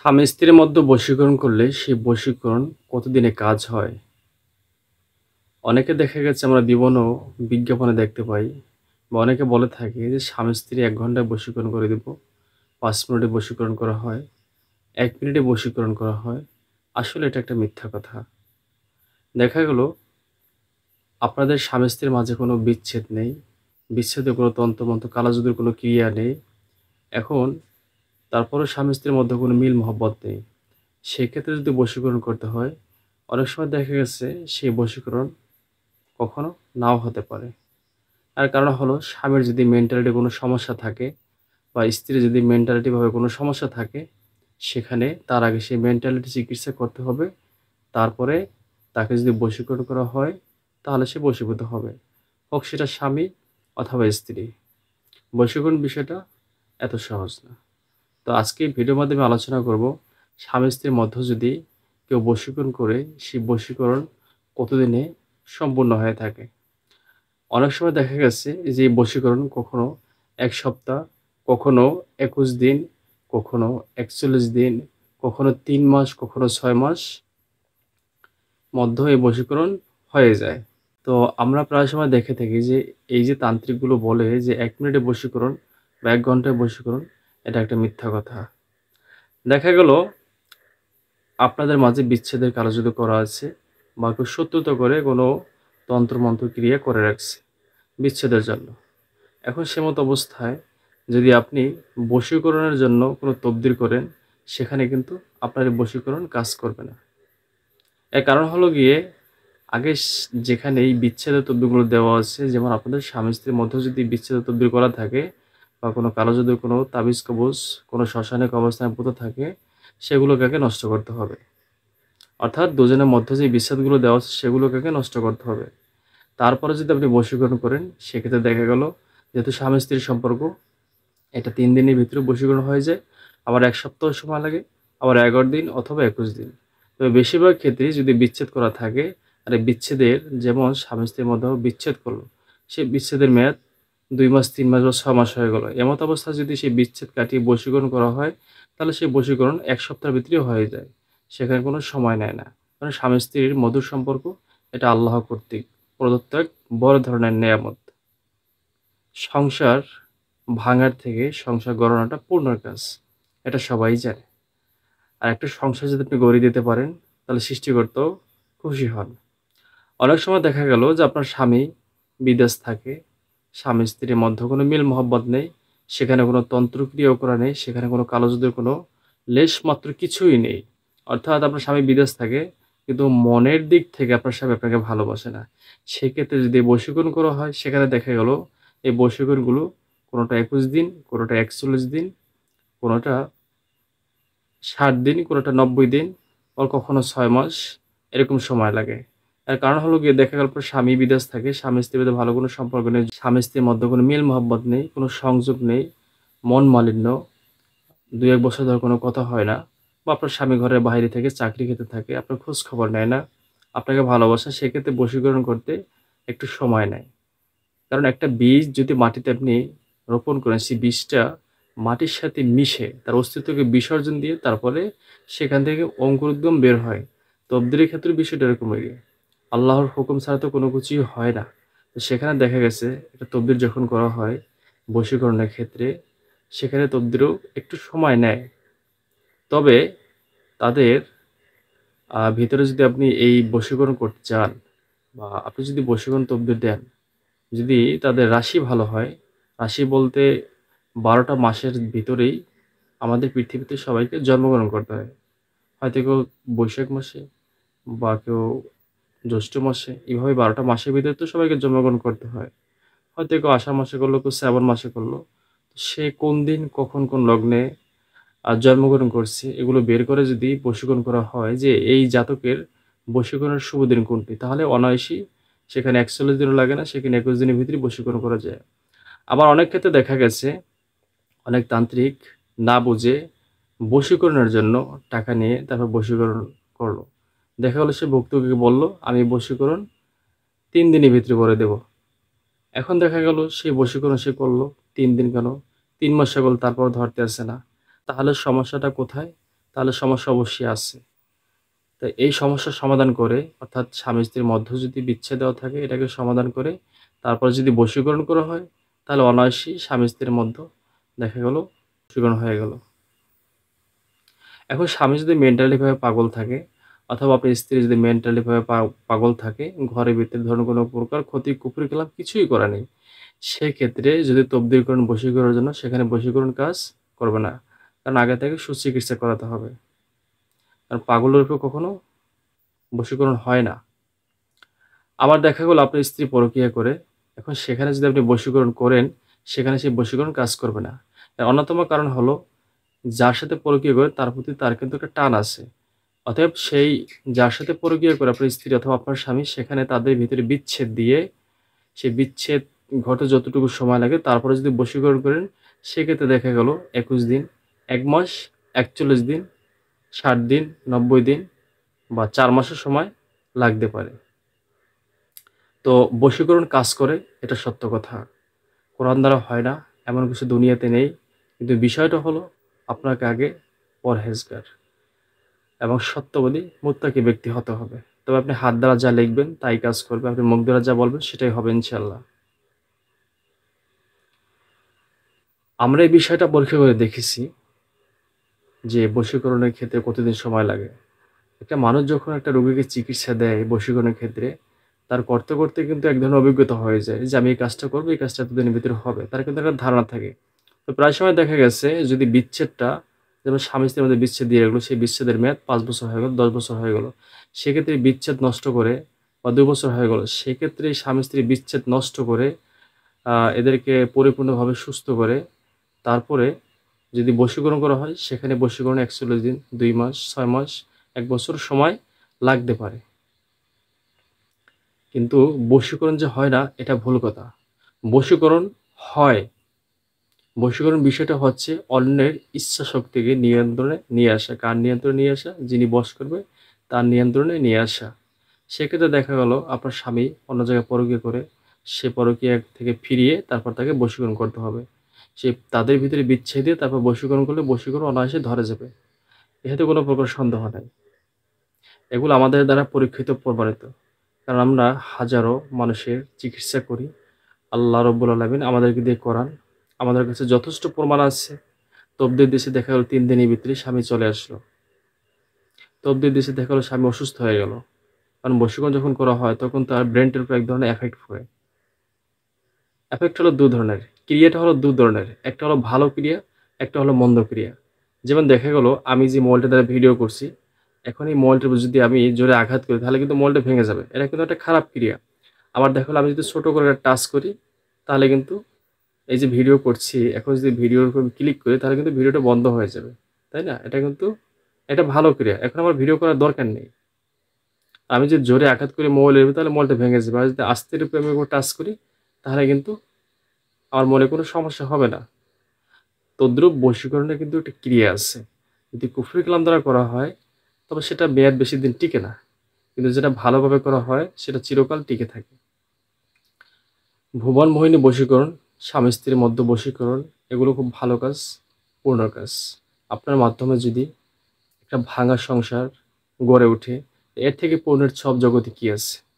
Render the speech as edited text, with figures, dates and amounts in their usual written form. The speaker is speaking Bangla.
স্বামী স্ত্রীর মধ্যে বশীকরণ করলে সেই বশীকরণ কতদিনে কাজ হয়? অনেকে দেখা গেছে আমরা বিভিন্ন বিজ্ঞাপনে দেখতে পাই বা অনেকে বলে থাকে যে স্বামী স্ত্রী ১ ঘন্টায় বশীকরণ করে দিব, ৫ মিনিটে বশীকরণ করা হয়, ১ মিনিটে বশীকরণ করা হয়। আসলে এটা একটা মিথ্যা কথা। দেখা গেল আপনাদের স্বামী স্ত্রীর মাঝে কোনো বিচ্ছেদ নেই। বিচ্ছেদের কোনো তন্ত্রমন্ত্র কালাজাদুর কোনো ক্রিয়া নেই। এখন তারপরেও স্বামী স্ত্রীর মধ্যে কোনো মিল মহব্বত নেই। সেক্ষেত্রে যদি বশীকরণ করতে হয়, অনেক সময় দেখা গেছে সেই বশীকরণ কখনো নাও হতে পারে। তার কারণ হলো স্বামীর যদি মেন্টালিটি কোনো সমস্যা থাকে বা স্ত্রীর যদি মেন্টালিটিভাবে কোনো সমস্যা থাকে, সেখানে তার আগে সেই মেন্টালিটি চিকিৎসা করতে হবে। তারপরে তাকে যদি বশীকরণ করা হয়, তাহলে সে বশীভূত হবে। হোক সেটা স্বামী অথবা স্ত্রী। বশীকরণ বিষয়টা এত সহজ না। তো আজকে এই ভিডিওর মাধ্যমে আলোচনা করব, স্বামী-স্ত্রীর মধ্যে যদি কেউ বশীকরণ করে, সেই বশীকরণ কতদিনে সম্পূর্ণ হয়ে থাকে। অনেক সময় দেখা গেছে যে এই বশীকরণ কখনো ১ সপ্তাহ, কখনো ২১ দিন, কখনো ৪১ দিন, কখনো ৩ মাস, কখনো ৬ মাস মধ্যে এই বশীকরণ হয়ে যায়। তো আমরা প্রায় সময় দেখে থাকি যে এই যে তান্ত্রিকগুলো বলে যে ১ মিনিটে বশীকরণ বা ১ ঘন্টায় বশীকরণ, এটা একটা মিথ্যা কথা। দেখা গেল আপনাদের মাঝে বিচ্ছেদের কারুসাজি করা আছে বা কেউ শত্রুতা করে কোনো তন্ত্রমন্ত্র ক্রিয়া করে রাখছে বিচ্ছেদের জন্য। এখন সেমত অবস্থায় যদি আপনি বশীকরণের জন্য কোনো তদবির করেন, সেখানে কিন্তু আপনার এই বশীকরণ কাজ করবে না। এর কারণ হলো গিয়ে আগে যেখানে এই বিচ্ছেদের তদবিরগুলো দেওয়া আছে, যেমন আপনাদের স্বামী-স্ত্রীর মধ্যে যদি বিচ্ছেদের তদবির করা থাকে বা কোনো কালো জাদুর কোনো তাবিজ কবজ কোনো শ্মশানে কবরস্থানে পুঁতে থাকে, সেগুলোকে আগে নষ্ট করতে হবে। অর্থাৎ দুজনের মধ্যে যে বিচ্ছেদগুলো দেওয়া আছে সেগুলোকে আগে নষ্ট করতে হবে। তারপরে যদি আপনি বশীকরণ করেন, সেক্ষেত্রে দেখা গেল যেহেতু স্বামী-স্ত্রীর সম্পর্ক, এটা ৩ দিনের ভিতরে বশীকরণ হয়ে যায়। আবার ১ সপ্তাহ সময় লাগে, আবার ১১ দিন অথবা ২১ দিন। তবে বেশিরভাগ ক্ষেত্রেই যদি বিচ্ছেদ করা থাকে, আর এই বিচ্ছেদের যেমন স্বামী-স্ত্রীর মধ্যে বিচ্ছেদ করল, সেই বিচ্ছেদের মেয়াদ ২ মাস, ৩ মাস বা ৬ মাস হয়ে গেল। এমত অবস্থায় যদি সেই বিচ্ছেদ কাটিয়ে বশীকরণ করা হয়, তাহলে সেই বশীকরণ ১ সপ্তাহের ভিতরেই হয়ে যায়। সেখানে কোনো সময় নেয় না। কারণ স্বামী-স্ত্রীর মধুর সম্পর্ক, এটা আল্লাহ কর্তৃক প্রদত্ত এক বড় ধরনের নেয়ামত। সংসার ভাঙার থেকে সংসার গড়ানোটা পূর্ণর কাজ। এটা সবাই জানে। আর একটা সংসার যদি আপনি গড়িয়ে দিতে পারেন, তাহলে সৃষ্টিকর্তাও খুশি হন। অনেক সময় দেখা গেল যে আপনার স্বামী বিদেশ থাকে, স্বামী-স্ত্রীর মধ্যে কোনো মিল মহব্বত নেই, সেখানে কোনো তন্ত্রক্রিয়াও করা নেই, সেখানে কোনো কালো জাদুর কোনো লেশমাত্র কিছুই নেই। অর্থাৎ আপনার স্বামী বিদেশ থাকে, কিন্তু মনের দিক থেকে আপনার স্বামী আপনাকে ভালোবাসে না। সেক্ষেত্রে যদি বশীকরণ করা হয়, সেখানে দেখা গেল এই বশীকরণগুলো কোনোটা ২১ দিন, কোনোটা ৪১ দিন, কোনোটা ৬০ দিন, কোনোটা ৯০ দিন, আবার কখনো ৬ মাস এরকম সময় লাগে। এর কারণ হলো গিয়ে দেখা গেল আপনার স্বামী বিদেশ থাকে, স্বামী-স্ত্রীর মধ্যে ভালো কোনো সম্পর্ক নেই, স্বামী-স্ত্রীর মধ্যে কোনো মিল মহব্বত নেই, কোনো সংযোগ নেই, মন মালিন্য, ২-১ বছর ধরে কোনো কথা হয় না, বা আপনার স্বামী ঘরের বাইরে থেকে চাকরি খেতে থাকে, আপনার খোঁজ খবর নেয় না, আপনাকে ভালোবাসে, সেক্ষেত্রে বশীকরণ করতে একটু সময় নেয়। কারণ একটা বীজ যদি মাটিতে আপনি রোপণ করেন, সেই বীজটা মাটির সাথে মিশে তার অস্তিত্বকে বিসর্জন দিয়ে তারপরে সেখান থেকে অঙ্কুরোদ্গম বের হয়। তকদিরের ক্ষেত্রে বিষয়টা এরকমই। আল্লাহর হুকুম ছাড়া তো কোনো কিছুই হয় না। তো সেখানে দেখা গেছে একটা তকদির যখন করা হয় বশীকরণের ক্ষেত্রে, সেখানে তকদিরও একটু সময় নেয়। তবে তাদের ভিতরে যদি আপনি এই বশীকরণ করতে চান বা আপনি যদি বশীকরণ তকদির দেন, যদি তাদের রাশি ভালো হয়, রাশি বলতে ১২টা মাসের ভিতরেই আমাদের পৃথিবীতে সবাইকে জন্মগ্রহণ করতে হয়। হয়তো কেউ বৈশাখ মাসে বা কেউ জ্যৈষ্ঠ মাসে, এভাবে ১২টা মাসের ভিতরে তো সবাইকে জন্মগ্রহণ করতে হয়। হয়তো কেউ আষাঢ় মাসে করলো, কেউ শ্রাবণ মাসে করলো। সে কোন দিন, কখন, কোন লগ্নে জন্মগ্রহণ করছে, এগুলো বের করে যদি বশীকরণ করা হয় যে এই জাতকের বশীকরণের শুভ দিন কোনটি, তাহলে অনায়াসই সেখানে ৪১ দিনও লাগে না, সেখানে ২১ দিনের ভিতরেই বশীকরণ করা যায়। আবার অনেক ক্ষেত্রে দেখা গেছে অনেক তান্ত্রিক না বুঝে বশীকরণের জন্য টাকা নিয়ে তারপর বশীকরণ করলো। দেখা গেল সে ভুক্তভোগীকে বলল, "আমি বশীকরণ ৩ দিনের ভিতরে করে দেব।" এখন দেখা গেল সেই বশীকরণ সে করল ৩ দিন কেন? ৩ মাস হয়ে গেল তারপরও ধরতে আসছে না। তাহলে সমস্যাটা কোথায়? তাহলে সমস্যা অবশ্যই আছে। তো এই সমস্যার সমাধান করে অর্থাৎ স্বামী-স্ত্রীর মধ্যে যদি বিচ্ছেদ দেওয়া থাকে এটাকে সমাধান করে তারপরে যদি বশীকরণ করা হয় তাহলে অনায়াসেই স্বামী-স্ত্রীর মধ্যে দেখা গেল বশীকরণ হয়ে গেল। এখন স্বামী যদি মেন্টালি ভাবে পাগল থাকে অথবা আপনার স্ত্রী যদি মেন্টালি ভাবে পাগল থাকে, ঘরের ভিতরে ধরুন কোনো প্রকার ক্ষতি কুফরি খেলাপ কিছুই করা নেই। সেক্ষেত্রে যদি তদ্বিরকরণ বশীকরণের জন্য সেখানে বশীকরণ কাজ করবে না। কারণ আগে থেকে সুচিকিৎসা করাতে হবে। কারণ পাগলের উপর কখনো বশীকরণ হয় না। আবার দেখা গেল আপনার স্ত্রী পরকীয়া করে, এখন সেখানে যদি আপনি বশীকরণ করেন, সেখানে সেই বশীকরণ কাজ করবে না। এর অন্যতম কারণ হলো যার সাথে পরকীয়া করে তার প্রতি তার কিন্তু একটা টান আছে। অতএব সেই যার সাথে পরকীয়া করে আপনার স্ত্রী অথবা আপনার স্বামী সেখানে তাদের ভিতরে বিচ্ছেদ দিয়ে সেই বিচ্ছেদ ঘটে যতটুকু সময় লাগে তারপরে যদি বশীকরণ করেন সেক্ষেত্রে দেখা গেল ২১ দিন, ১ মাস, ৪১ দিন, ৬০ দিন, ৯০ দিন বা ৪ মাসের সময় লাগতে পারে। তো বশীকরণ কাজ করে এটা সত্য কথা। কোরআন দ্বারা হয় না, এমন কিছু দুনিয়াতে নেই। কিন্তু বিষয়টা হলো আপনাকে আগে পরহেজগার এবং সত্যবাদী মুত্তাকি ব্যক্তি হতে হবে। তবে আপনি হাত দ্বারা যা লিখবেন তাই কাজ করবে। আপনি মুখ দ্বারা যা বলবেন সেটাই হবে ইনশাআল্লাহ। আমরা এই বিষয়টা পরীক্ষা করে দেখেছি যে বশীকরণের ক্ষেত্রে কতদিন সময় লাগে। একটা মানুষ যখন একটা রোগীকে চিকিৎসা দেয় বশীকরণের ক্ষেত্রে, তার করতে, করতে কিন্তু এক ধরনের অভিজ্ঞতা হয়ে যায় যে আমি এই কাজটা করব, এই কাজটা এতদিনের ভিতরে হবে। তার কিন্তু একটা ধারণা থাকে। তো প্রায় সময় দেখা গেছে যদি বিচ্ছেদটা যেমন স্বামী-স্ত্রীর মধ্যে বিচ্ছেদ দিয়ে গেল, সেই বিচ্ছেদের মেয়াদ ৫ বছর হয়ে গেল, ১০ বছর হয়ে গেল। সেক্ষেত্রে বিচ্ছেদ নষ্ট করে বা ২ বছর হয়ে গেল, সেক্ষেত্রে স্বামী-স্ত্রী বিচ্ছেদ নষ্ট করে এদেরকে পরিপূর্ণভাবে সুস্থ করে তারপরে যদি বশীকরণ করা হয় সেখানে বশীকরণে ৪১ দিন, ২ মাস, ৬ মাস, ১ বছর সময় লাগতে পারে। কিন্তু বশীকরণ যে হয় না এটা ভুল কথা। বশীকরণ হয়। বশীকরণ বিষয়টা হচ্ছে অন্যের ইচ্ছাশক্তিকে নিয়ন্ত্রণে নিয়ে আসা। কার নিয়ন্ত্রণে নিয়ে আসা? যিনি বশ করবে তার নিয়ন্ত্রণে নিয়ে আসা। সেক্ষেত্রে দেখা গেল আপনার স্বামী অন্য জায়গায় পরকীয়া করে, সে পরকীয়া থেকে ফিরিয়ে তারপর তাকে বশীকরণ করতে হবে। সে তাদের ভিতরে বিচ্ছেদ দিয়ে তারপর বশীকরণ করলে বশীকরণ অনায়াসে ধরা যাবে। এতে কোনো প্রকার সন্দেহ নাই। এগুলো আমাদের দ্বারা পরীক্ষিত প্রমাণিত। কারণ আমরা হাজারো মানুষের চিকিৎসা করি। আল্লাহ রাব্বুল আলামিন আমাদেরকে দিয়ে করান। আমাদের কাছে যথেষ্ট প্রমাণ আছে। তবদির দেশে দেখা গেল ৩ দিনের ভিতরে স্বামী চলে আসলো। তবদির দেশে দেখা গেল স্বামী অসুস্থ হয়ে গেল। কারণ বশীকরণ যখন করা হয় তখন তার ব্রেইনটার উপর এক ধরনের এফেক্ট পড়ে। এফেক্ট হলো ২ ধরনের। ক্রিয়াটা হলো ২ ধরনের। একটা হলো ভালো ক্রিয়া, একটা হলো মন্দ ক্রিয়া। যেমন দেখা গেল আমি যে মোবাইলটা দ্বারা ভিডিও করছি, এখন এই মোবাইলটার উপর যদি আমি জোরে আঘাত করি তাহলে কিন্তু মোবাইলটা ভেঙে যাবে। এটা কিন্তু একটা খারাপ ক্রিয়া। আবার দেখা গেল আমি যদি ছোট করে একটা টাচ করি তাহলে কিন্তু এই যে ভিডিও করছি, এখন যদি ভিডিওর উপর ক্লিক করি তাহলে কিন্তু ভিডিওটা বন্ধ হয়ে যাবে। তাই না? এটা কিন্তু একটা ভালো ক্রিয়া। এখন আমার ভিডিও করার দরকার নেই। আমি যদি জোরে আঘাত করি মোবাইলের উপর তাহলে মোবাইলটা ভেঙে যাবে। আর যদি আস্তের উপরে আমি উপর টাচ করি তাহলে কিন্তু আমার মনে কোনো সমস্যা হবে না। তদ্রূপ বশীকরণের কিন্তু একটা ক্রিয়া আছে। যদি কুফরি কালাম দ্বারা করা হয় তবে সেটা মেয়াদ বেশি দিন টিকে না। কিন্তু যেটা ভালোভাবে করা হয় সেটা চিরকাল টিকে থাকে। ভুবন মোহিনী বশীকরণ, স্বামী-স্ত্রীর মধ্যে বশীকরণ এগুলো খুব ভালো কাজ, পূর্ণ কাজ। আপনার মাধ্যমে যদি একটা ভাঙা সংসার গড়ে ওঠে, এর থেকে পূর্ণের ছব জগতে কি আছে?